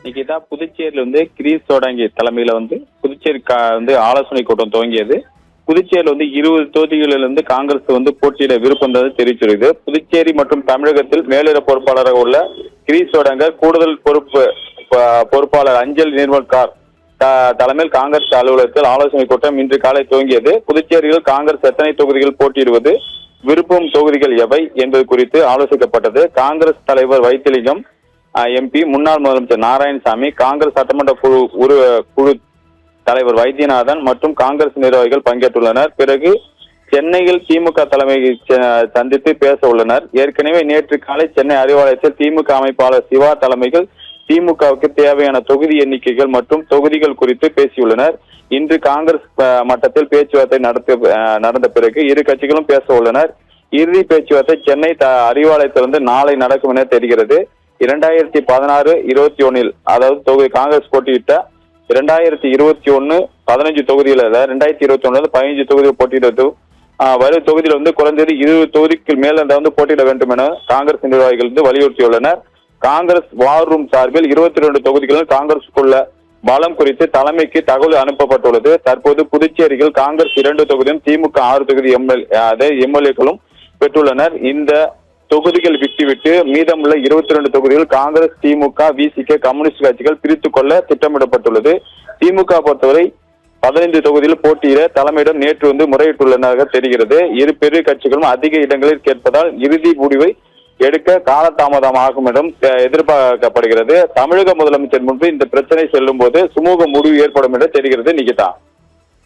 இன்னைக்கு புதுச்சேரியில கிரீஸ் சோடாங்கி தலைமையில புதுச்சேரி ஆலோசனை கூட்டம் துவங்கியது. புதுச்சேரியில் 20 தொகுதிகளிலிருந்து காங்கிரஸ் போட்டியிட விருப்பம் தெரிவிச்சிருக்கு. புதுச்சேரி மற்றும் தமிழகத்தில் மேலிட பொறுப்பாளராக உள்ள கிரீஸ் சோடாங்கர் கூடுதல் பொறுப்பாளர் அஞ்சல் நிர்மல்கார் தலைமையில் காங்கிரஸ் அலுவலகத்தில் ஆலோசனை கூட்டம் இன்று காலை துவங்கியது. புதுச்சேரியில் காங்கிரஸ் எத்தனை தொகுதிகள் போட்டியிடுவது, விருப்பம் தொகுதிகள் எவை என்பது குறித்து ஆலோசிக்கப்பட்டது. காங்கிரஸ் தலைவர் வைத்திலிங்கம் எம்பி, முன்னாள் முதலமைச்சர் நாராயணசாமி, காங்கிரஸ் சட்டமன்ற குழு தலைவர் வைத்தியநாதன் மற்றும் காங்கிரஸ் நிர்வாகிகள் பங்கேற்றுள்ளனர். பிறகு சென்னையில் திமுக தலைமையை சந்தித்து பேச உள்ளனர். ஏற்கனவே நேற்று காலை சென்னை அறிவாலயத்தில் திமுக அமைப்பாளர் சிவா தலைமையில் திமுகவுக்கு தேவையான தொகுதி எண்ணிக்கைகள் மற்றும் தொகுதிகள் குறித்து பேசியுள்ளனர். இன்று காங்கிரஸ் மட்டத்தில் பேச்சுவார்த்தை நடந்த பிறகு இரு கட்சிகளும் பேச உள்ளனர். இறுதி பேச்சுவார்த்தை சென்னை அறிவாலயத்திலிருந்து நாளை நடக்கும் என தெரிகிறது. 2016-21 அதாவது காங்கிரஸ் போட்டியிட்ட 2021 15 தொகுதியில் 2021 15 தொகுதியில் போட்டியிடுவது வரும் தொகுதியில் குறைந்தது 20 தொகுதிக்கு மேல் போட்டியிட வேண்டும் என காங்கிரஸ் நிர்வாகிகள் வலியுறுத்தியுள்ளனர். காங்கிரஸ் வார் ரூம் சார்பில் 22 தொகுதிகளில் காங்கிரசுக்குள்ள பலம் குறித்து தலைமைக்கு தகவல் அனுப்பப்பட்டுள்ளது. தற்போது புதுச்சேரியில் காங்கிரஸ் 2 தொகுதியும் திமுக 6 தொகுதி எம்எல்ஏக்களும் பெற்றுள்ளனர். இந்த தொகுதிகள் விட்டுவிட்டு மீதமுள்ள 22 தொகுதிகள் காங்கிரஸ், திமுக, விசிக, கம்யூனிஸ்ட் கட்சிகள் பிரித்துக் கொள்ள திட்டமிடப்பட்டுள்ளது. திமுக பொறுத்தவரை 15 தொகுதியில் போட்டியிட தலைமையிடம் நேற்று முறையிட்டுள்ளதாக தெரிகிறது. இரு பெரிய கட்சிகளும் அதிக இடங்களில் கேட்பதால் இறுதி முடிவை எடுக்க காலதாமதமாகும் என்றும் எதிர்பார்க்கப்படுகிறது. தமிழக முதலமைச்சர் முன்பு இந்த பிரச்சனை செல்லும் போது சுமூக முடிவு ஏற்படும் என்று தெரிகிறது. நிகிதா.